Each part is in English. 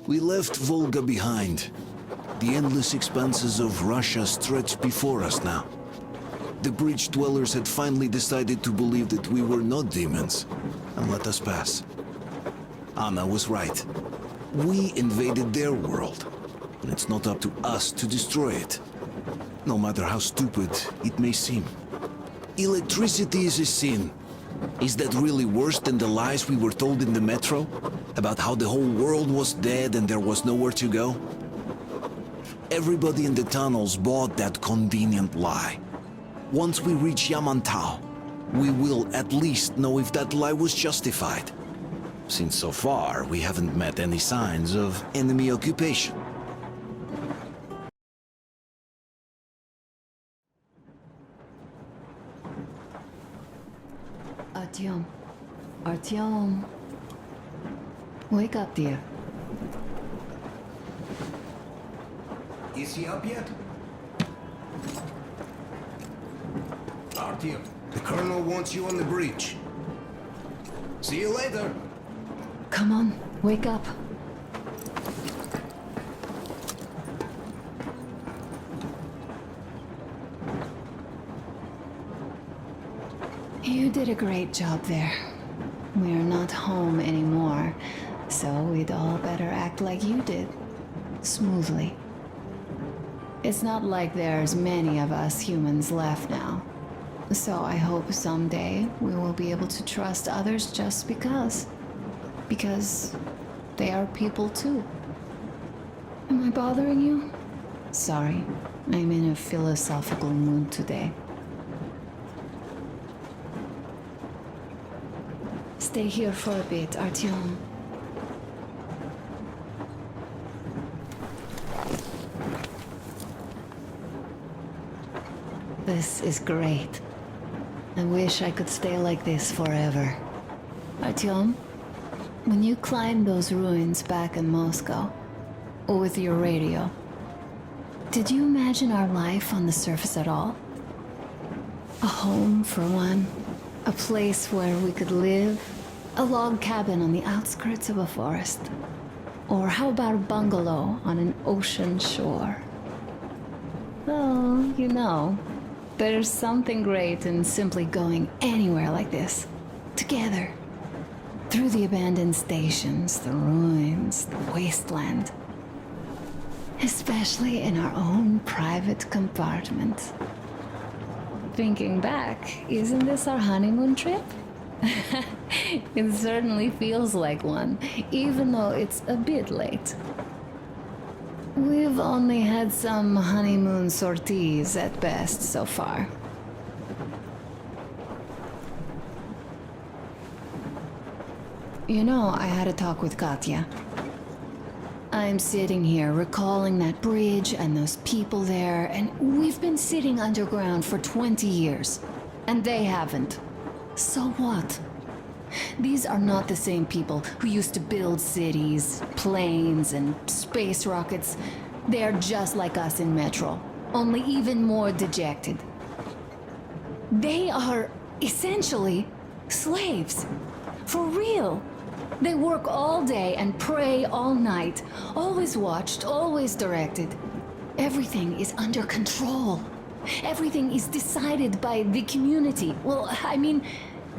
We left Volga behind. The endless expanses of Russia stretched before us now. The bridge dwellers had finally decided to believe that we were not demons, and let us pass. Anna was right. We invaded their world, and it's not up to us to destroy it, no matter how stupid it may seem. Electricity is a sin. Is that really worse than the lies we were told in the metro? About how the whole world was dead and there was nowhere to go? Everybody in the tunnels bought that convenient lie. Once we reach Yamantau, we will at least know if that lie was justified. Since so far, we haven't met any signs of enemy occupation. Artyom. Artyom. Wake up, dear. Is he up yet? Artyom, the Colonel wants you on the bridge. See you later. Come on, wake up. You did a great job there. We're not home anymore, so we'd all better act like you did. Smoothly. It's not like there's many of us humans left now. So I hope someday we will be able to trust others just because. Because they are people too. Am I bothering you? Sorry, I'm in a philosophical mood today. Stay here for a bit, Artyom. This is great. I wish I could stay like this forever. Artyom, when you climbed those ruins back in Moscow, with your radio, did you imagine our life on the surface at all? A home, for one. A place where we could live. A log cabin on the outskirts of a forest. Or how about a bungalow on an ocean shore? Well, you know, there's something great in simply going anywhere like this. Together. Through the abandoned stations, the ruins, the wasteland. Especially in our own private compartment. Thinking back, isn't this our honeymoon trip? It certainly feels like one, even though it's a bit late. We've only had some honeymoon sorties at best so far. You know, I had a talk with Katya. I'm sitting here recalling that bridge and those people there, and we've been sitting underground for 20 years, and they haven't. So what? These are not the same people who used to build cities, planes, and space rockets. They're just like us in Metro, only even more dejected. They are essentially slaves. For real. They work all day and pray all night. Always watched, always directed. Everything is under control. Everything is decided by the community. Well, I mean,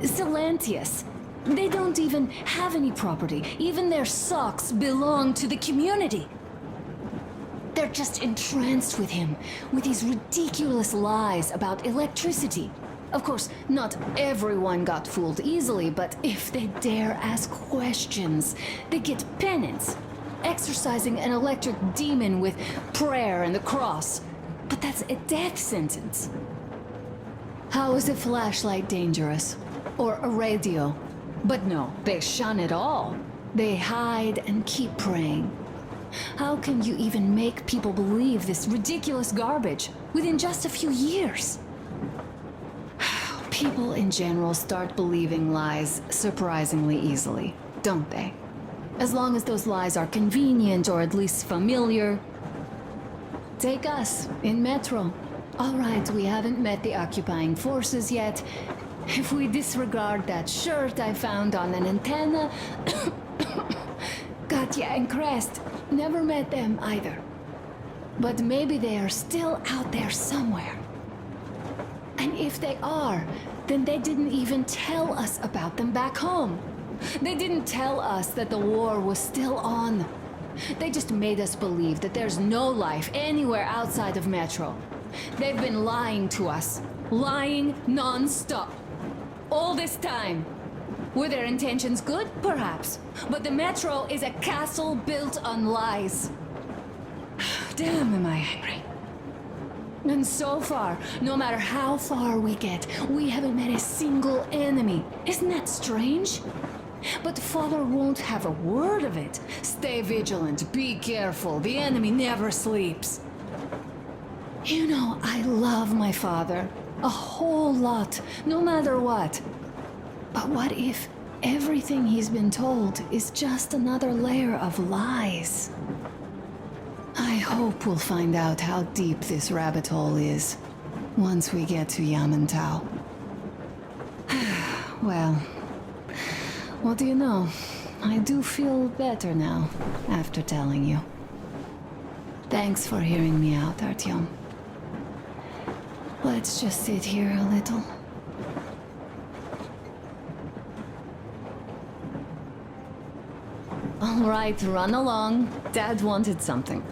Silantius. They don't even have any property. Even their socks belong to the community. They're just entranced with him, with these ridiculous lies about electricity. Of course, not everyone got fooled easily, but if they dare ask questions, they get penance. Exorcising an electric demon with prayer and the cross. But that's a death sentence. How is a flashlight dangerous? Or a radio? But no, they shun it all. They hide and keep praying. How can you even make people believe this ridiculous garbage within just a few years? People in general start believing lies surprisingly easily, don't they? As long as those lies are convenient or at least familiar. Take us, in Metro. All right, we haven't met the occupying forces yet. If we disregard that shirt I found on an antenna, Katya and Crest. Never met them either. But maybe they are still out there somewhere. And if they are, then they didn't even tell us about them back home. They didn't tell us that the war was still on. They just made us believe that there's no life anywhere outside of Metro. They've been lying to us. Lying non-stop. All this time. Were their intentions good? Perhaps. But the Metro is a castle built on lies. Damn, am I angry. And so far, no matter how far we get, we haven't met a single enemy. Isn't that strange? But Father won't have a word of it. Stay vigilant, be careful, the enemy never sleeps. You know, I love my father. A whole lot, no matter what. But what if everything he's been told is just another layer of lies? I hope we'll find out how deep this rabbit hole is once we get to Yamantau. Well, what do you know? I do feel better now after telling you. Thanks for hearing me out, Artyom. Let's just sit here a little. All right, run along. Dad wanted something.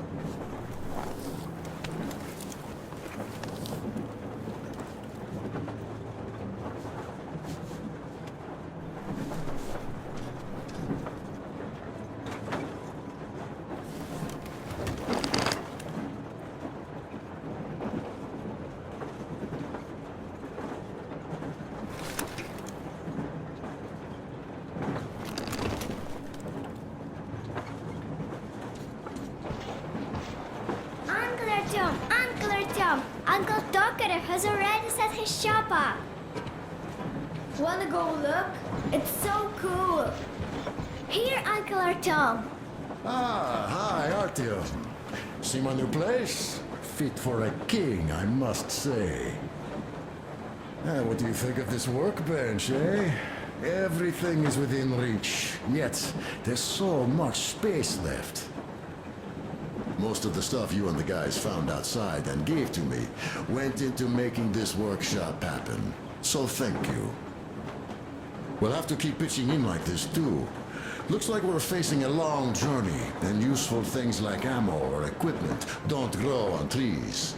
Uncle Tokarev has already set his shop up. Wanna go look? It's so cool. Here, Uncle Artyom. Ah, hi, Artyom. See my new place? Fit for a king, I must say. What do you think of this workbench, eh? Everything is within reach, yet there's so much space left. Most of the stuff you and the guys found outside and gave to me went into making this workshop happen. So thank you. We'll have to keep pitching in like this too. Looks like we're facing a long journey, and useful things like ammo or equipment don't grow on trees.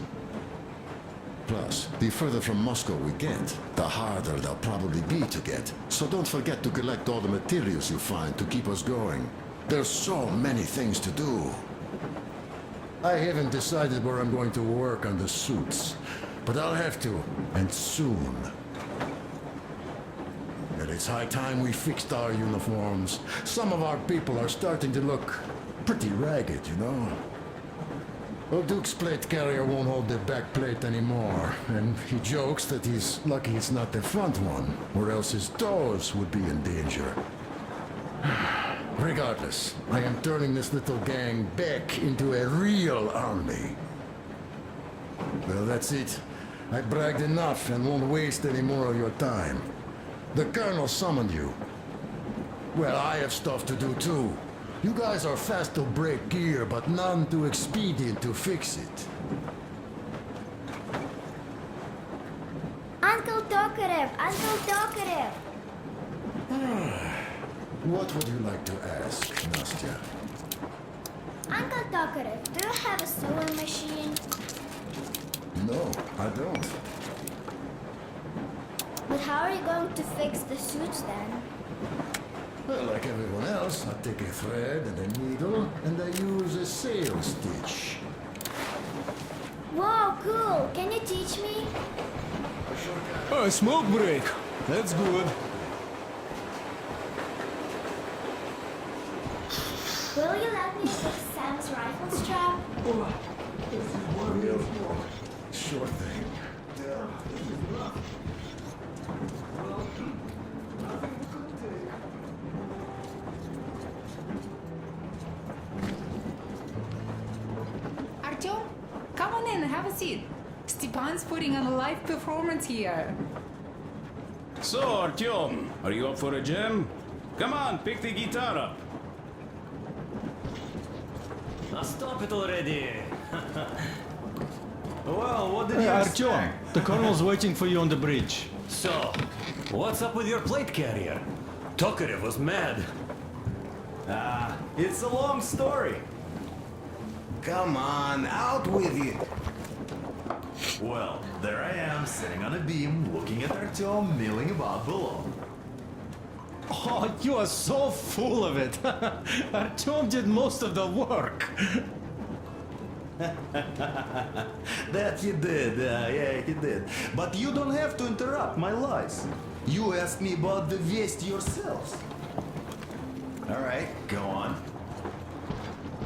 Plus, the further from Moscow we get, the harder they'll probably be to get. So don't forget to collect all the materials you find to keep us going. There's so many things to do. I haven't decided where I'm going to work on the suits, but I'll have to, and soon. And it's high time we fixed our uniforms. Some of our people are starting to look pretty ragged, you know? Well, Duke's plate carrier won't hold the back plate anymore, and he jokes that he's lucky it's not the front one, or else his toes would be in danger. Regardless, I am turning this little gang back into a real army. Well, that's it. I bragged enough and won't waste any more of your time. The Colonel summoned you. Well, I have stuff to do too. You guys are fast to break gear, but none too expedient to fix it. Uncle Tokarev! Uncle Tokarev! What would you like to ask, Nastya? Uncle Tokarev, do you have a sewing machine? No, I don't. But how are you going to fix the suits then? Well, like everyone else, I take a thread and a needle, and I use a sail stitch. Whoa, cool! Can you teach me? A smoke break. That's good. Will you let me fix Sam's rifle strap? Sure thing. Artyom, come on in, have a seat. Stepan's putting on a live performance here. So, Artyom, are you up for a jam? Come on, pick the guitar up. stop it already. Well, what did you Artyom, the colonel's waiting for you on the bridge. So, what's up with your plate carrier? Tokarev was mad. It's a long story. Come on, out with it. Well, there I am, sitting on a beam, looking at Artyom milling about below. Oh, you are so full of it. Artyom did most of the work. That he did, yeah, he did. But you don't have to interrupt my lies. You asked me about the Vest yourselves. All right, go on.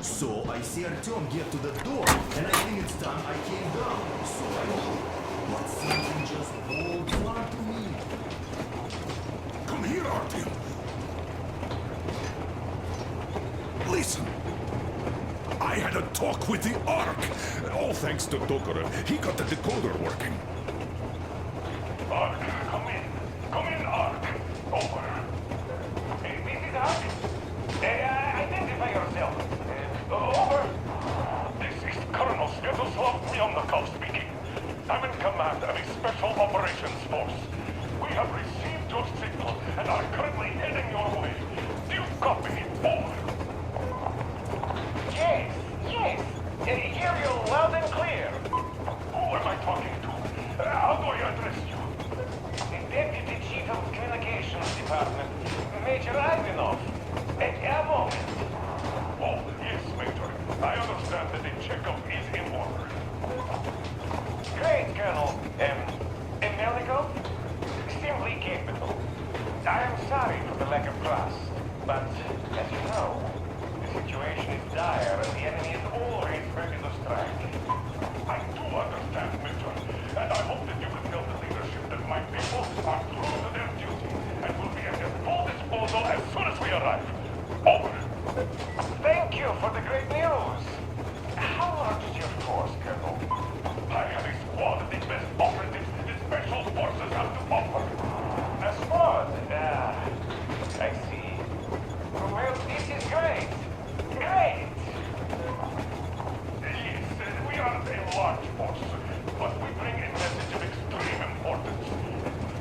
So I see Artyom get to the door, and I think it's time I came down. So I did. But something just holds on to me. Come here, Artyom. Listen. I had a talk with the Ark. All thanks to Tokarev. He got the decoder working. Ark, come in. Come in, Ark. Over. This is Ark. Identify yourself. Over. This is Colonel Svetoslav Myonnikov speaking. I'm in command of a special operations force. We have received your signal and are currently heading your way. Do you copy? Over. Yes. Hear you loud and clear. Who am I talking to? How do I address you? Deputy Chief of Communications Department, Major Ivanov. At a moment. Oh, yes, Major. I understand that the checkup is in order. Great, Colonel. Melikov? Simply capable. I am sorry for the lack of trust, but as you know, the situation is dire and the enemy is always ready to strike. I do understand, Major, and I hope that you can tell the leadership that my people are true to their duty and will be at their full disposal as soon as we arrive. Over. Thank you for the great news. How large is your force, Colonel? I have a squad of the best operatives the special forces have to offer. A squad? I see. Well, this is great. Great! Yes, we are a large force, but we bring a message of extreme importance.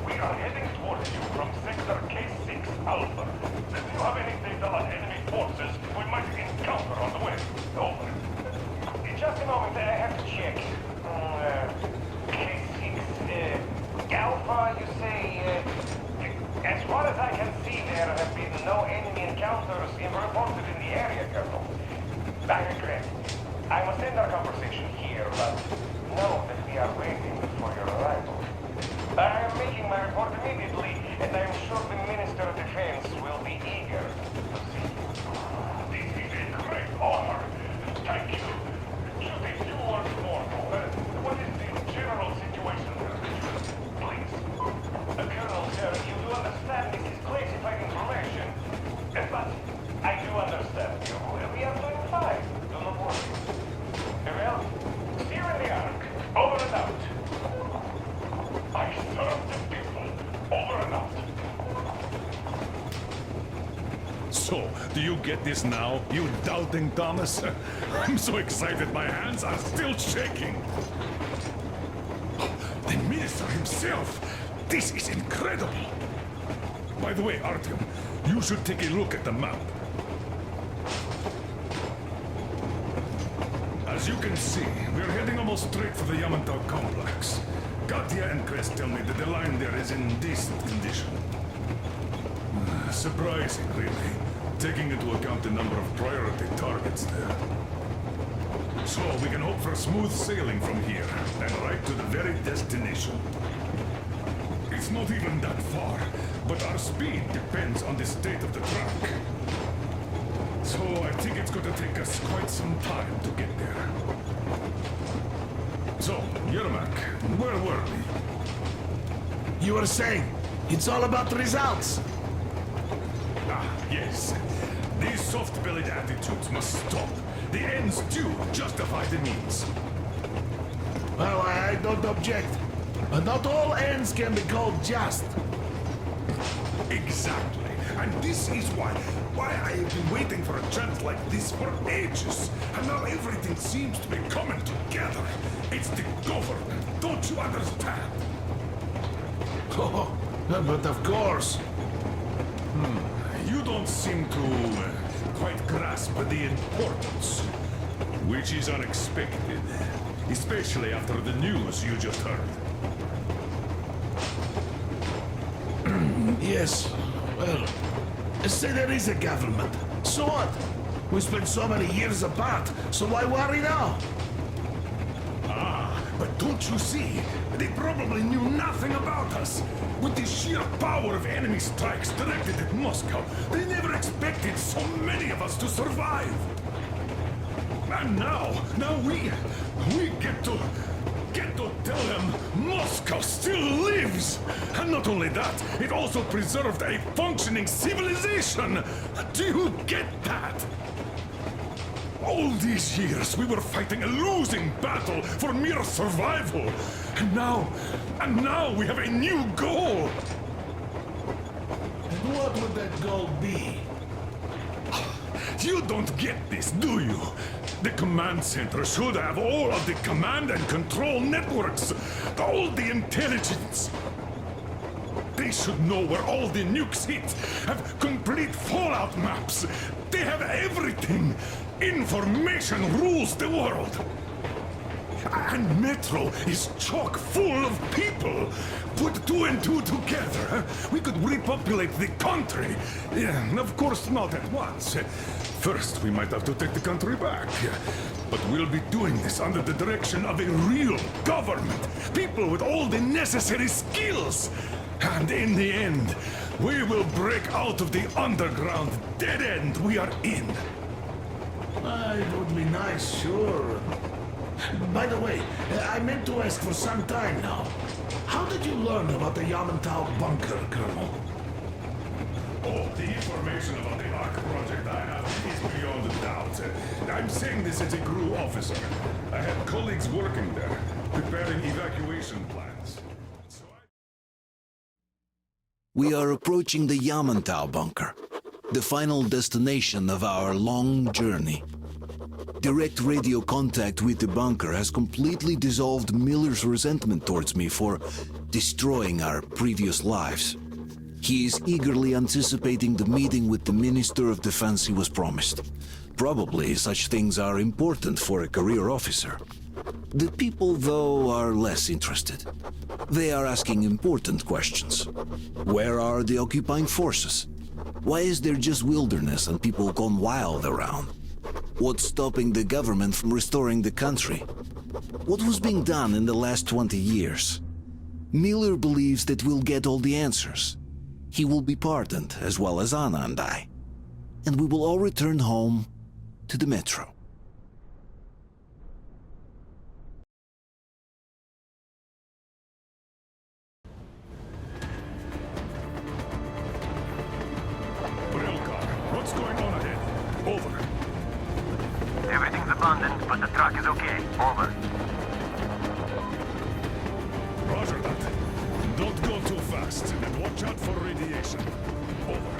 We are heading towards you from Sector K6 Alpha. Do you have any data on enemy forces we might encounter on the way? Over. Just a moment, I have to check. K6, Alpha, you say, as far as I can see, there have been no enemy encounters reported in the area, Colonel. I regret. I must end our conversation here, but know that we are waiting for your arrival. I am making my report immediately, and I am sure the Minister of Defense will be eager to see you. This is a great honor. Thank you. Just a few words more, though. What is the general situation there? Please. Colonel, sir, you do understand this is classified information. But I do understand you. We are doing fine. Do not worry. Well, see you in the Ark. Over and out. I serve the people. Over and out. So, do you get this now, you doubting Thomas? I'm so excited my hands are still shaking. The minister himself! This is incredible! By the way, Artyom, you should take a look at the map. As you can see, we're heading almost straight for the Yamantau complex. Katya and Krest tell me that the line there is in decent condition. Surprising, really, taking into account the number of priority targets there. So we can hope for smooth sailing from here, and right to the very destination. It's not even that far, but our speed depends on the state of the track. So I think it's going to take us quite some time to get there. So, Yermak, where were we? You were saying, it's all about results. Ah, yes. These soft-bellied attitudes must stop. The ends do justify the means. Well, I don't object. But not all ends can be called just. Exactly. And this is why I have been waiting for a chance like this for ages. And now everything seems to be coming together. It's the government, don't you understand? Oh, but of course. You don't seem to quite grasp the importance, which is unexpected, especially after the news you just heard. Yes. Well, say there is a government. So what? We spent so many years apart, so why worry now? But don't you see? They probably knew nothing about us. With the sheer power of enemy strikes directed at Moscow, they never expected so many of us to survive. And now we get to tell them Moscow still lives. And not only that, it also preserved a functioning civilization. Do you get that? All these years we were fighting a losing battle for mere survival. And now we have a new goal. And what would that goal be? You don't get this, do you? The command center should have all of the command and control networks, all the intelligence. They should know where all the nukes hit, have complete fallout maps. They have everything. Information rules the world. And Metro is chock full of people. Put two and two together, we could repopulate the country. Yeah, of course not at once. First, we might have to take the country back. But we'll be doing this under the direction of a real government. People with all the necessary skills. And in the end, we will break out of the underground dead end we are in. It would be nice, sure. By the way, I meant to ask for some time now. How did you learn about the Yamantau bunker, Colonel? Oh, the information about the ARC project I have is beyond a doubt. I'm saying this as a GRU officer. I had colleagues working there, preparing evacuation plans. We are approaching the Yamantau bunker, the final destination of our long journey. Direct radio contact with the bunker has completely dissolved Miller's resentment towards me for destroying our previous lives. He is eagerly anticipating the meeting with the Minister of Defense he was promised. Probably such things are important for a career officer. The people, though, are less interested. They are asking important questions. Where are the occupying forces? Why is there just wilderness and people gone wild around? What's stopping the government from restoring the country? What was being done in the last 20 years? Miller believes that we'll get all the answers. He will be pardoned, as well as Anna and I. And we will all return home to the Metro. What's going on ahead? Over. Everything's abandoned, but the truck is okay. Over. Roger that. Don't go too fast, and watch out for radiation. Over.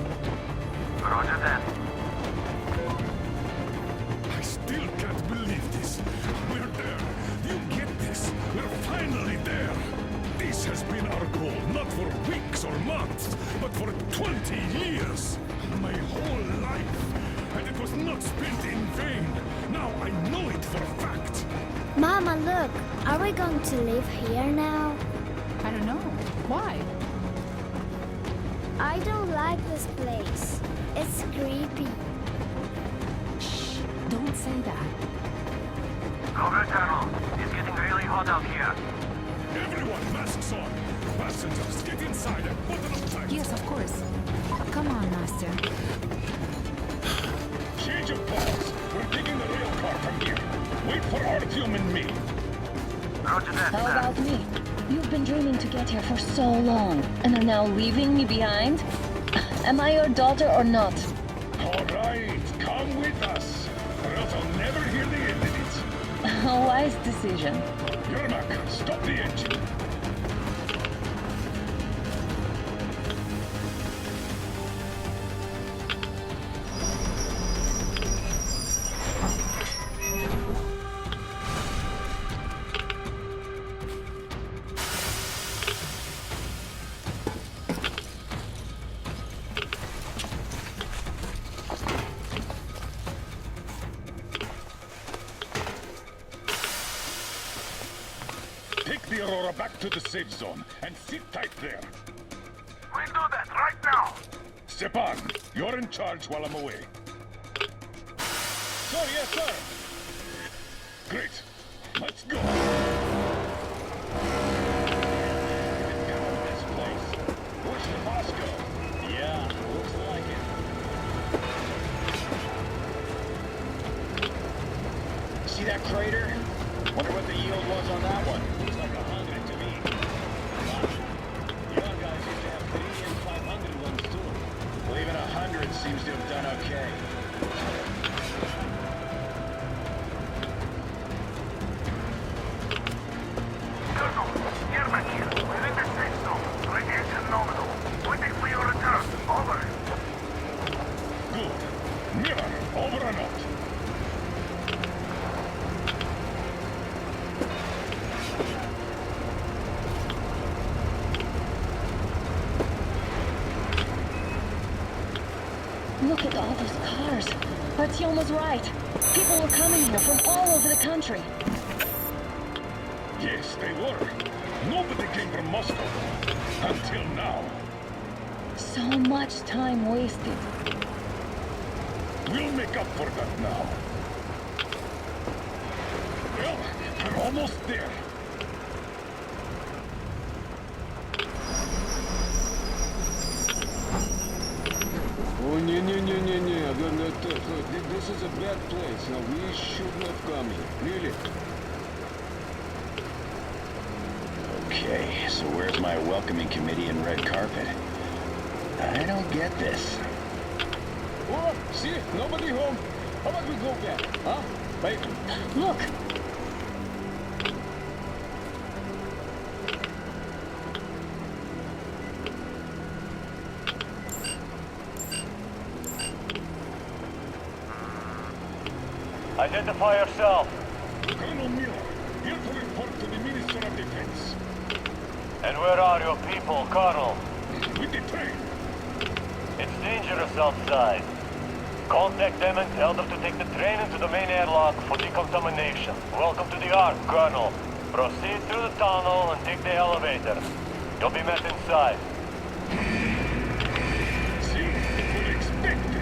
Roger that. I still can't believe this. We're there. Do you get this? We're finally there. This has been our goal, not for weeks or months, but for 20 years. My whole life. And it was not spent in vain. Now I know it for a fact. Mama, look. Are we going to live here now? I don't know. Why? I don't like this place. It's creepy. Shh. Don't say that. Over, Colonel. It's getting really hot out here. Everyone, masks on. Passengers, get inside and button up tight. Yes, of course. Come on, Master. Change of plans. We're taking the rail car from here. Wait for Artyom and me. Roger that, How sir. about me? You've been dreaming to get here for so long, and are now leaving me behind? Am I your daughter or not? All right, come with us, or else I'll never hear the end of it. A wise decision. Yermak, stop the engine. Take the Aurora back to the safe zone and sit tight there. We'll do that right now. Stepan, you're in charge while I'm away. Sir, yes, sir. Great. Let's go. This place. Where's the Moscow? Yeah, looks like it. See that crater? Wonder what the yield was on that one. Looks like 100 to me. Wow. Your guys used to have 3 and 500 ones too. Well, even 100 seems to have done okay. Colonel, Yermak here. We're in the safe zone. Radiation nominal. Waiting for your return. Over. Good. Miller, over and out. Look at all those cars. Artyom was right. People were coming here from all over the country. Yes, they were. Nobody came from Moscow. Until now. So much time wasted. We'll make up for that now. Well, we're almost there. Oh, no. This is a bad place. Now, we shouldn't have come here. Really? Okay, so where's my welcoming committee and red carpet? I don't get this. Oh, see? Nobody home. How about we go back, huh? Wait. Look! Identify yourself. Colonel Miller, here to report to the Minister of Defense. And where are your people, Colonel? With the train. It's dangerous outside. Contact them and tell them to take the train into the main airlock for decontamination. Welcome to the Ark, Colonel. Proceed through the tunnel and take the elevator. You'll be met inside. See, we expected.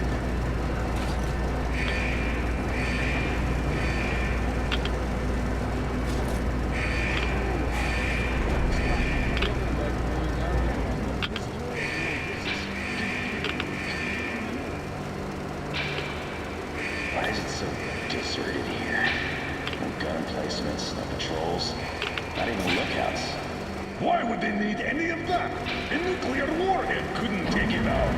Why is it so deserted here? No gun emplacements, no patrols, not even lookouts. Why would they need any of that? A nuclear warhead couldn't take it out.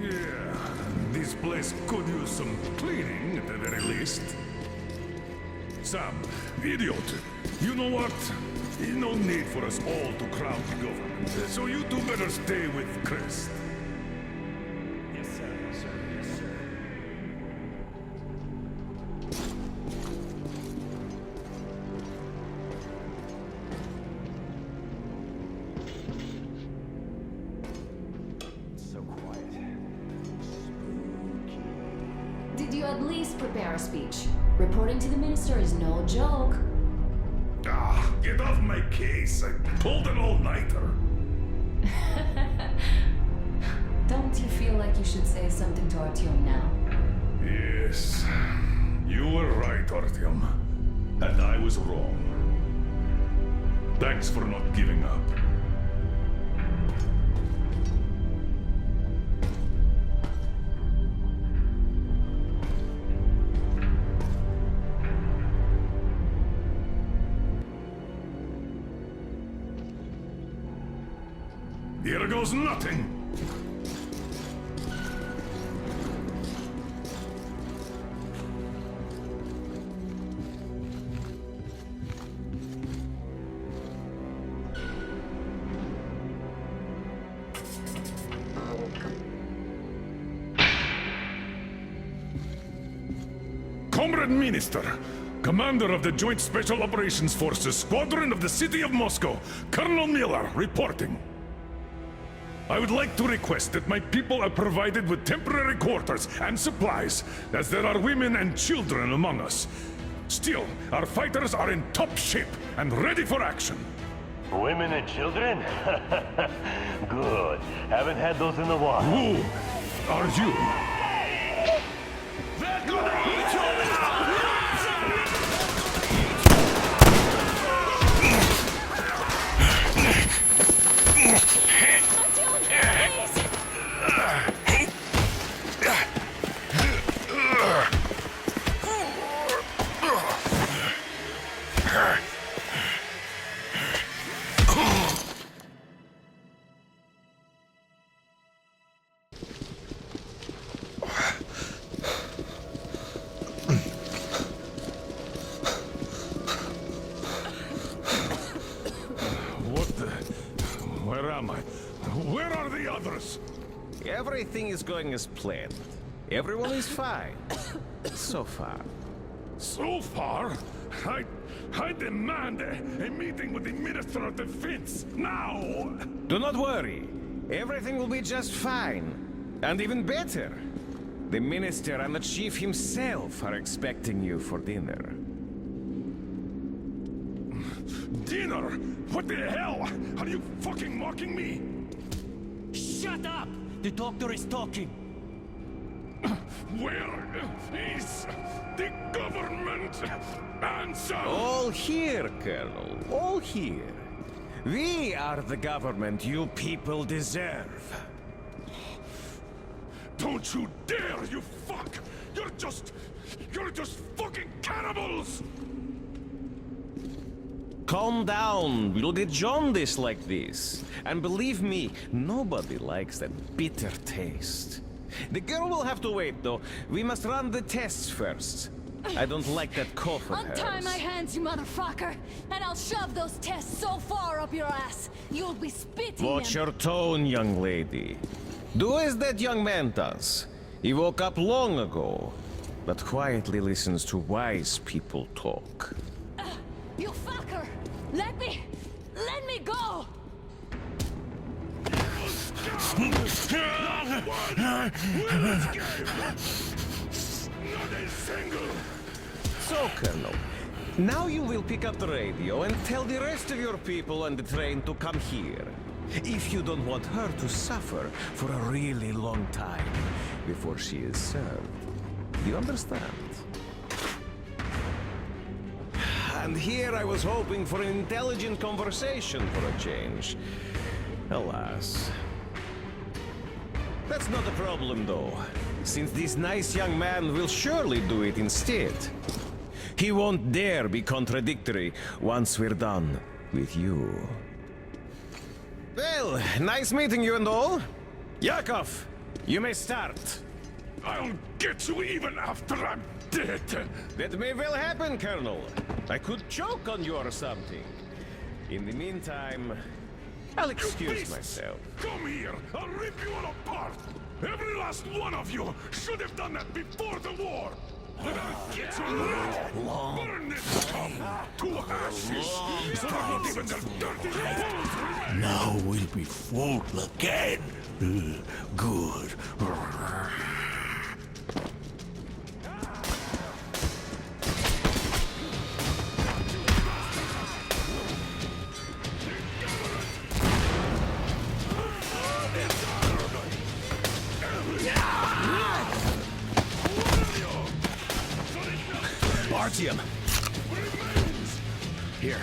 Yeah, this place could use some cleaning at the very least. Sam, idiot, you know what? There's no need for us all to crowd the government, so you two better stay with Chris. Yes, sir. Yes, sir. Yes, sir. So quiet. Did you at least prepare a speech? Reporting to the minister is no joke. Ah, get off my case. I pulled an all-nighter. Don't you feel like you should say something to Artyom now? Yes, you were right, Artyom. And I was wrong. Thanks for not giving up. Here goes nothing! Comrade Minister, Commander of the Joint Special Operations Forces, Squadron of the City of Moscow, Colonel Miller, reporting. I would like to request that my people are provided with temporary quarters and supplies, as there are women and children among us. Still, our fighters are in top shape and ready for action. Women and children? Good. Haven't had those in a while. Who are you? They're gonna eat you now! Where am I? Where are the others? Everything is going as planned. Everyone is fine. So far. So far? I demand a meeting with the Minister of Defense, now! Do not worry. Everything will be just fine. And even better. The Minister and the Chief himself are expecting you for dinner. Dinner? What the hell? Are you fucking mocking me? Shut up! The doctor is talking. Where is the government answer? All here, Colonel. All here. We are the government you people deserve. Don't you dare, you fuck! You're just fucking cannibals! Calm down. We'll get jaundice like this. And believe me, nobody likes that bitter taste. The girl will have to wait, though. We must run the tests first. I don't like that cough of hers. Untie my hands, you motherfucker, and I'll shove those tests so far up your ass, you'll be spitting Watch them. your tone, young lady. Do as that young man does. He woke up long ago, but quietly listens to wise people talk. You fucker! Let me go! So, Colonel, now you will pick up the radio and tell the rest of your people on the train to come here. If you don't want her to suffer for a really long time before she is served. Do you understand? And here I was hoping for an intelligent conversation for a change. Alas. That's not a problem, though, since this nice young man will surely do it instead. He won't dare be contradictory once we're done with you. Well, nice meeting you and all. Yakov, you may start. I'll get you even after I'm dead. That may well happen, Colonel. I could choke on you or something. In the meantime, I'll excuse myself. Come here! I'll rip you all apart! Every last one of you should have done that before the war! Then I'll get you right! Burn this scum to ashes! So that not even their dirty bones remain! Now we'll be full again. Good. Artyom! Here.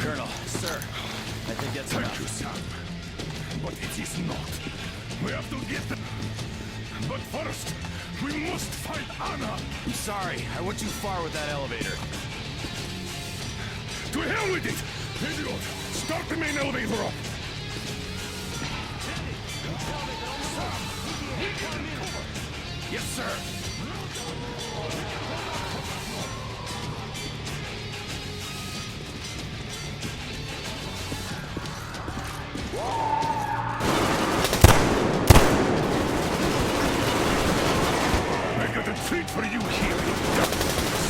Colonel, sir, I think that's Thank enough. you, son. But it is not. We have to get them. But first, we must find Anna. I'm sorry, I went too far with that elevator. To hell with it! Idiot! Start the main elevator up! Yes, sir. I got a treat for you here.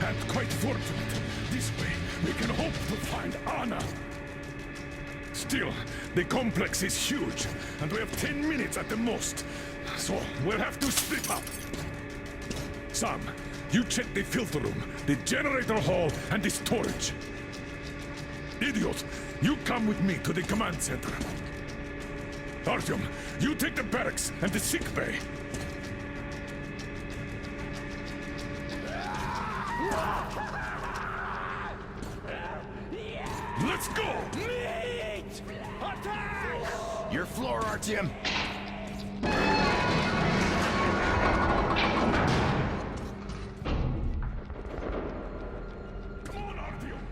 and quite fortunate. This way, we can hope to find Anna. Still, the complex is huge, and we have 10 minutes at the most. So, we'll have to split up. Sam, you check the filter room, the generator hall, and the storage. Idiot, you come with me to the command center. Artyom, you take the barracks and the sick bay. Let's go! Meet! Attack! Your floor, Artyom. Come on, Artyom!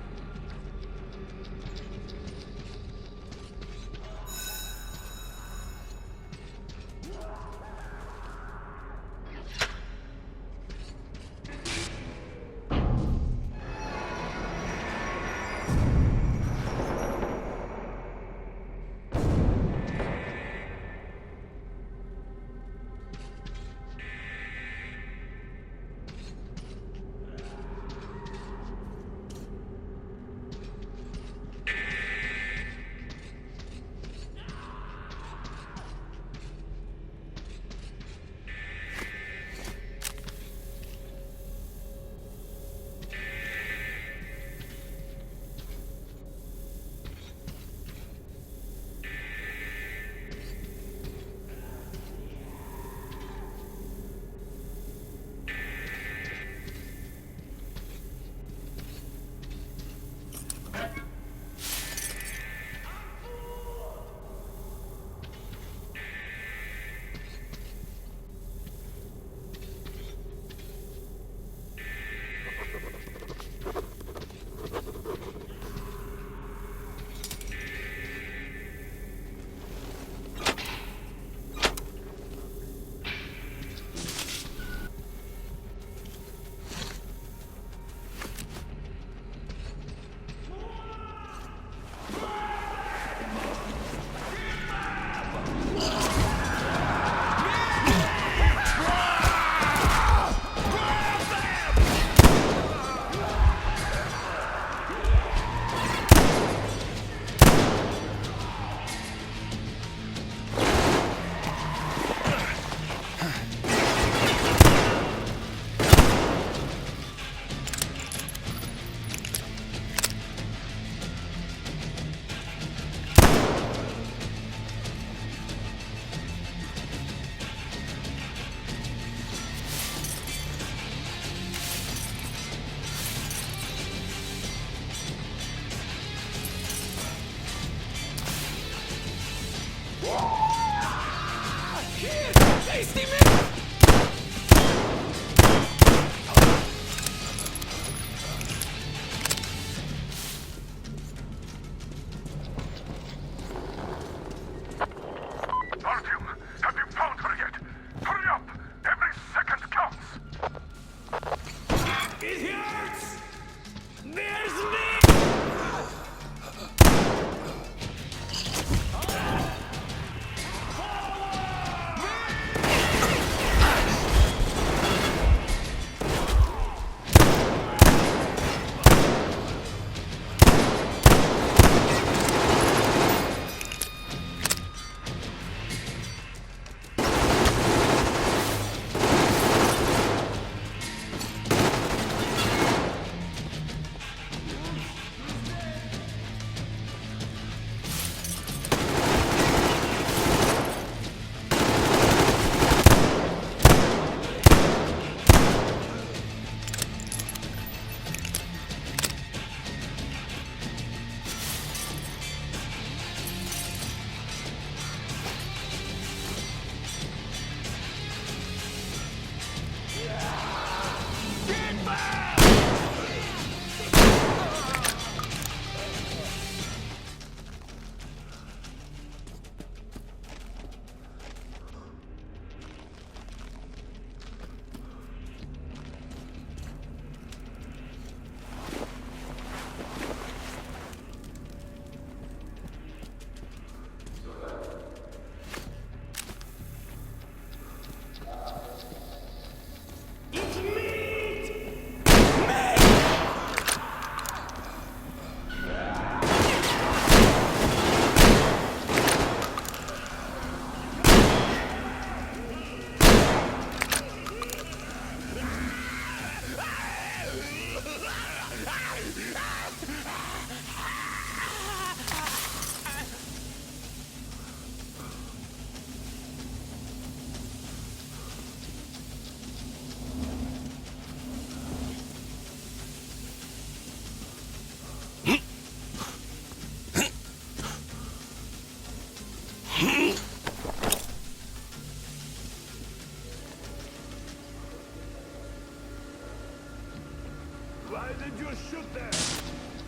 Why did you shoot them?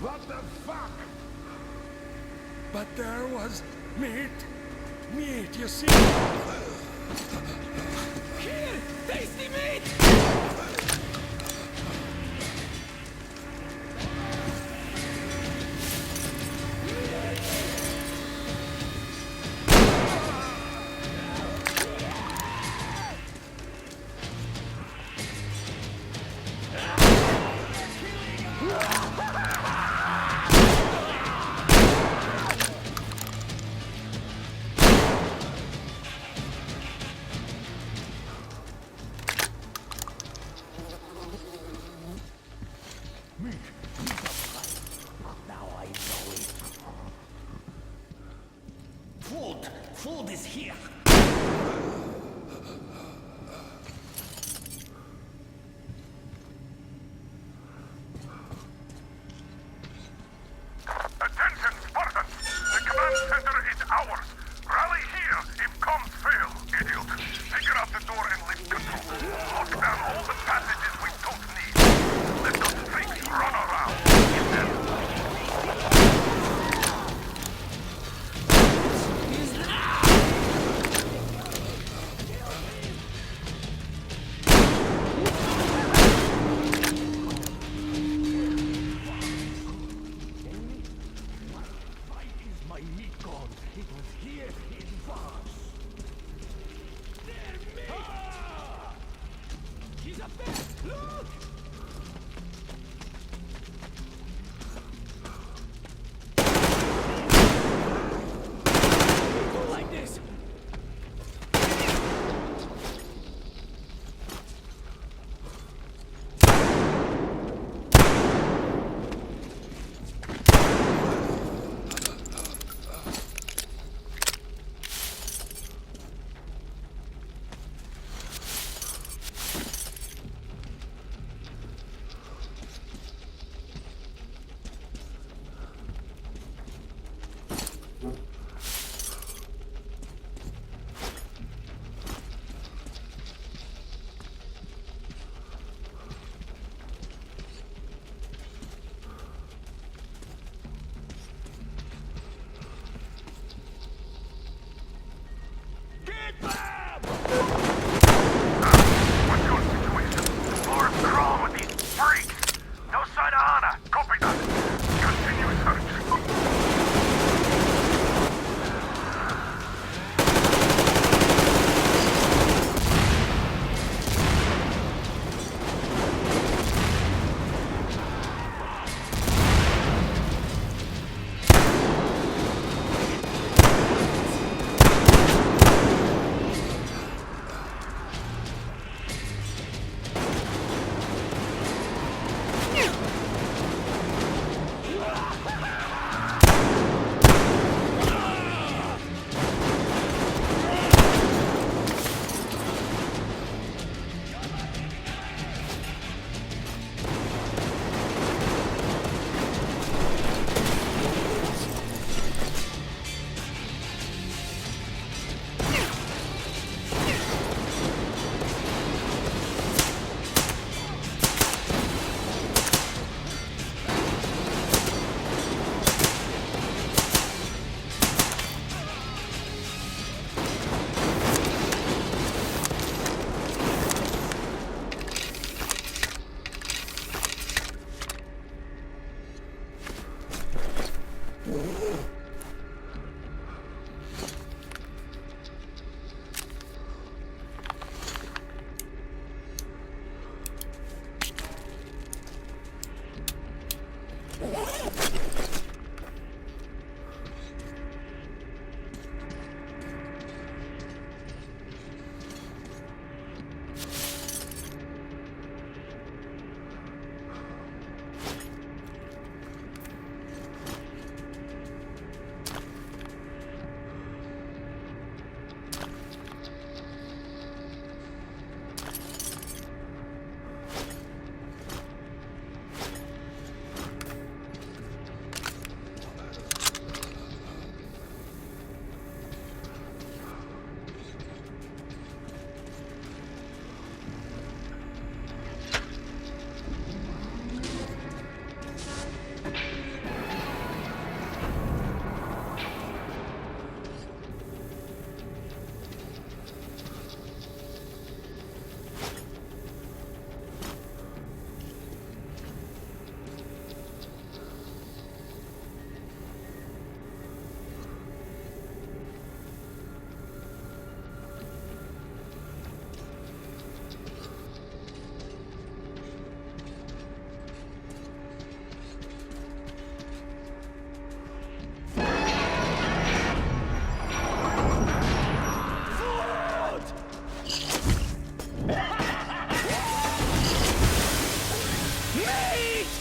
What the fuck? But there was meat. Meat, you see? Here! Tasty meat! Food is here. Attention, Spartans! The command center is ours! Rally here if comms fail, idiot! Figure out the door and lift control. Lock down all the passages we don't need. Let those freaks run around. Get them.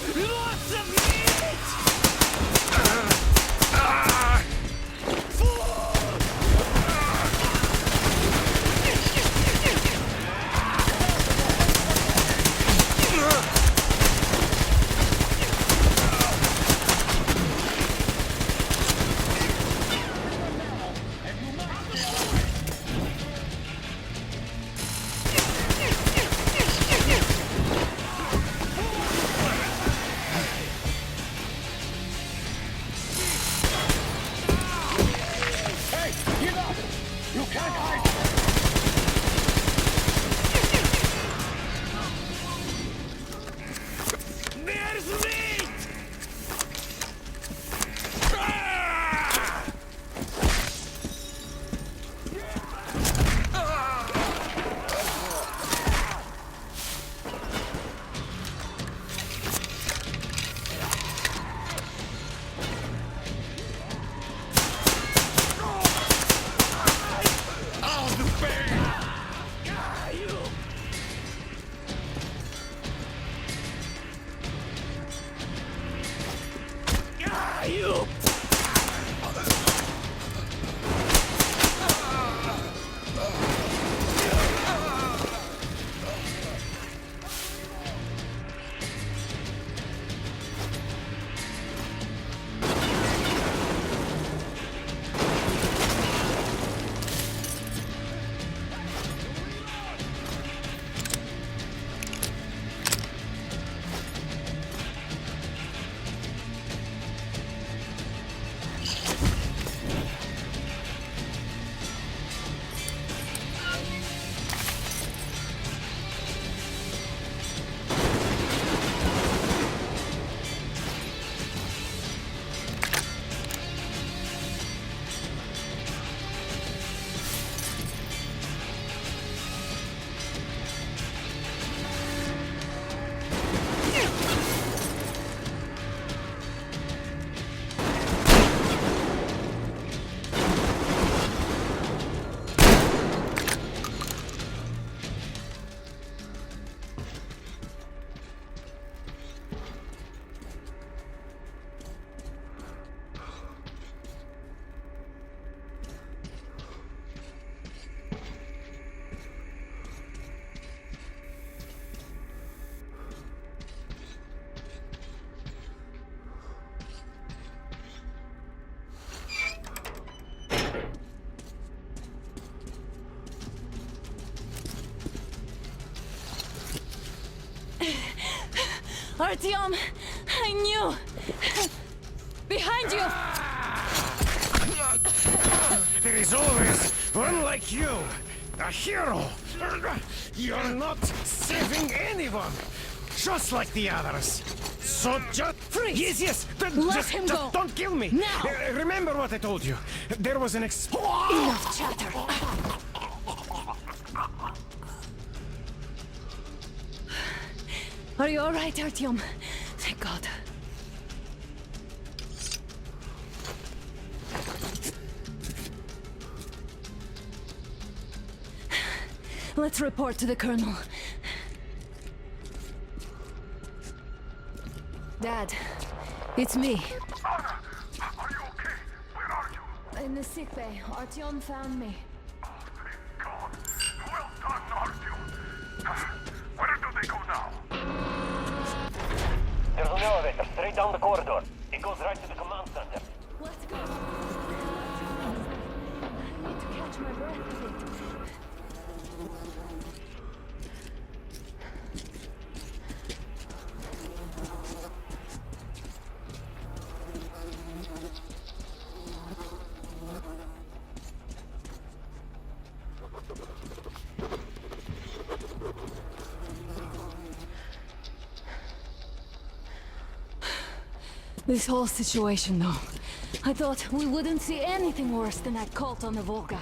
Lots of meat! Artyom, I knew! Behind you! There is always one like you, a hero. You're not saving anyone, just like the others. So just freeze. Yes. Let him go. Just don't kill me. Now. Remember what I told you. There was an Enough chatter. Are you all right, Artyom? Thank God. Let's report to the Colonel. Dad, it's me. Anna, are you okay? Where are you? In the sickbay. Artyom found me. Thank God. Well done, Artyom. Where do they go now? There's an elevator straight down the corridor. It goes right to the command center. Let's go. I need to catch my breath a bit. This whole situation, though. I thought we wouldn't see anything worse than that cult on the Volga.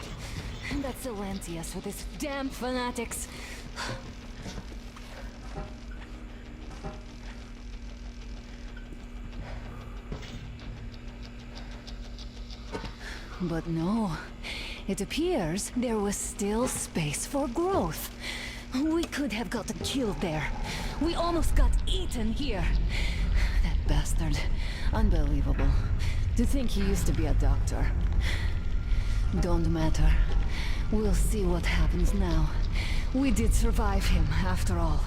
And that Silencius with his damn fanatics. But no. It appears there was still space for growth. We could have gotten killed there. We almost got eaten here. bastard. Unbelievable. To think he used to be a doctor. Don't matter. We'll see what happens now. We did survive him, after all.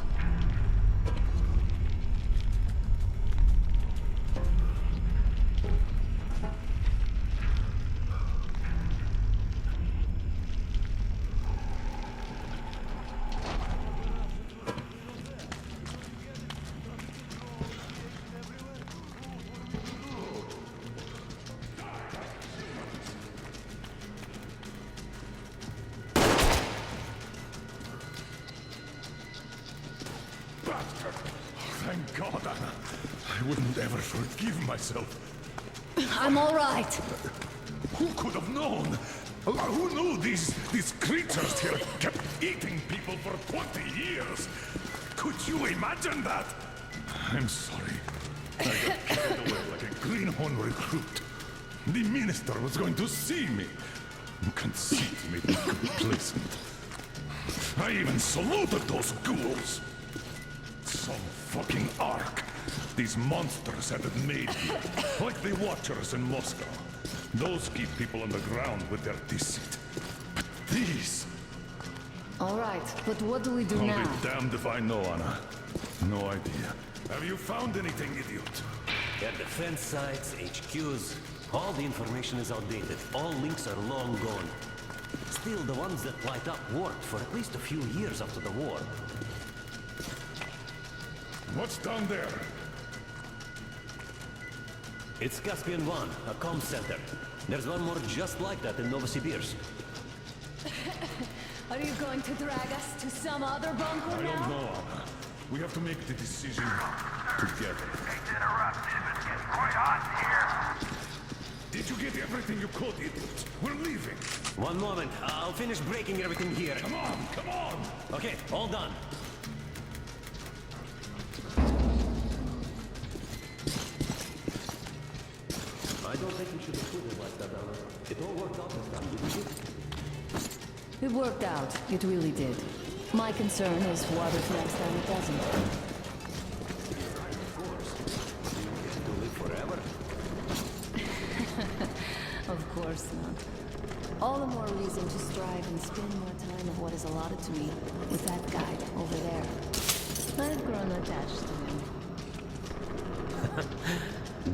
Thank God, Anna. I wouldn't ever forgive myself. I'm all right. Who could have known? Who knew these creatures here kept eating people for 20 years? Could you imagine that? I'm sorry. I got carried away like a greenhorn recruit. The minister was going to see me. Conceit made me complacent. I even saluted those ghouls. Some fucking ark. These monsters had it made here, like the Watchers in Moscow. Those keep people on the ground with their deceit. But these... All right, but what do we do I'll now? be damned if I know, Anna. No idea. Have you found anything, idiot? Their defense sites, HQs, all the information is outdated. All links are long gone. Still, the ones that light up worked for at least a few years after the war. What's down there? It's Caspian 1, a comm center. There's one more just like that in Novosibirsk. Are you going to drag us to some other bunker I now? don't know, Anna. We have to make the decision together. It's quite hot here. Did you get everything you could, idiot? We're leaving. One moment, I'll finish breaking everything here. Come on, come on! Okay, all done. I don't think we should have put it like that, Anna. It all worked out this time, didn't it? It worked out. It really did. My concern is what if next time it doesn't? Of course. You get to live forever. Of course not. All the more reason to strive and spend more time of what is allotted to me with that guy over there. I've grown attached to him.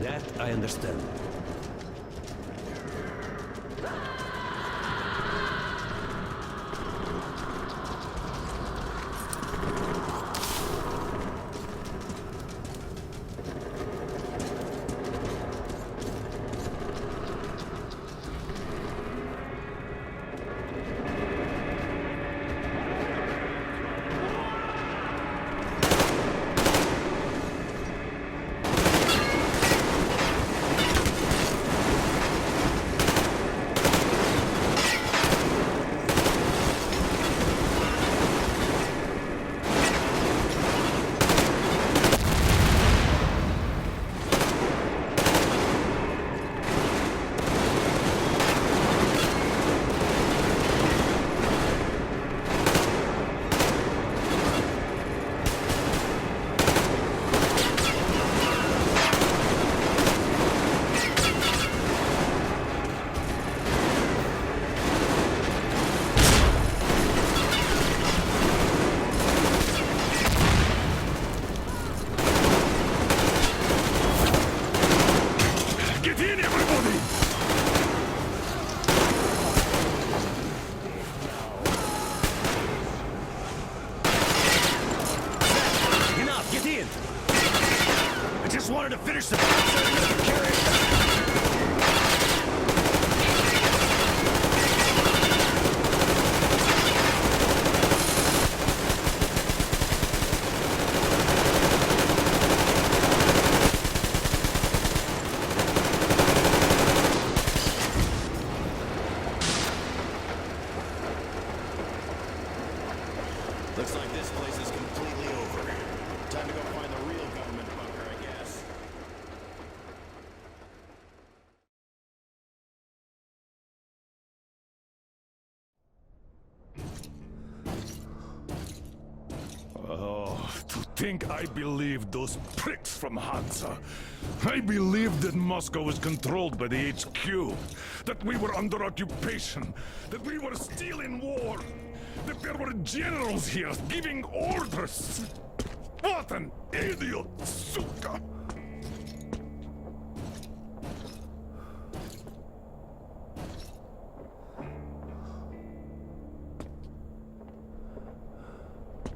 That I understand. Wanted to finish the carry it back. Looks like this place is completely over. Time to go find the real government bunker, I guess. think I believed those pricks from Hansa? I believed that Moscow was controlled by the HQ, that we were under occupation, that we were still in war, that there were generals here giving orders. What an idiot, suka!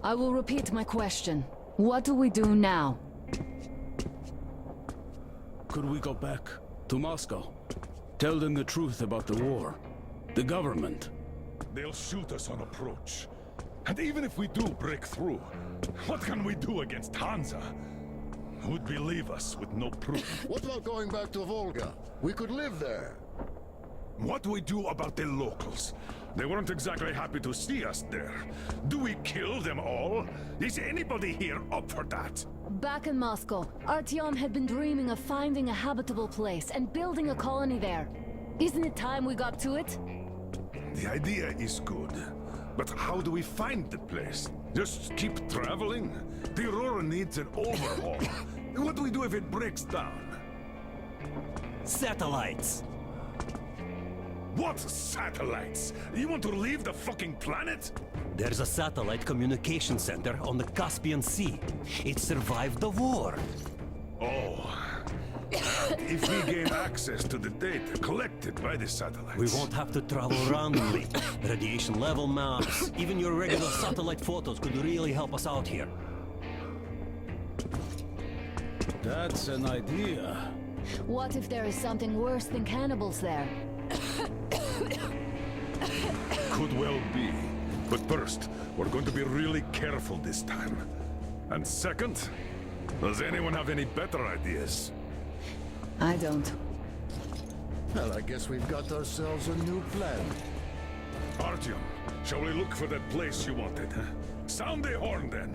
I will repeat my question. What do we do now? Could we go back to Moscow? Tell them the truth about the war. The government. They'll shoot us on approach. And even if we do break through, what can we do against Hansa? Who'd believe us with no proof? What about going back to Volga? We could live there. What do we do about the locals? They weren't exactly happy to see us there. Do we kill them all? Is anybody here up for that? Back in Moscow, Artyom had been dreaming of finding a habitable place and building a colony there. Isn't it time we got to it? The idea is good. But how do we find the place? Just keep traveling? The Aurora needs an overhaul. What do we do if it breaks down? Satellites! What satellites? You want to leave the fucking planet? There's a satellite communication center on the Caspian Sea. It survived the war. Oh. If we gain access to the data collected by the satellites... We won't have to travel randomly. Radiation level maps, even your regular satellite photos could really help us out here. That's an idea. What if there is something worse than cannibals there? Could well be. But first, we're going to be really careful this time. And second, does anyone have any better ideas? I don't. Well, I guess we've got ourselves a new plan. Artyom, shall we look for that place you wanted, huh? Sound the horn, then!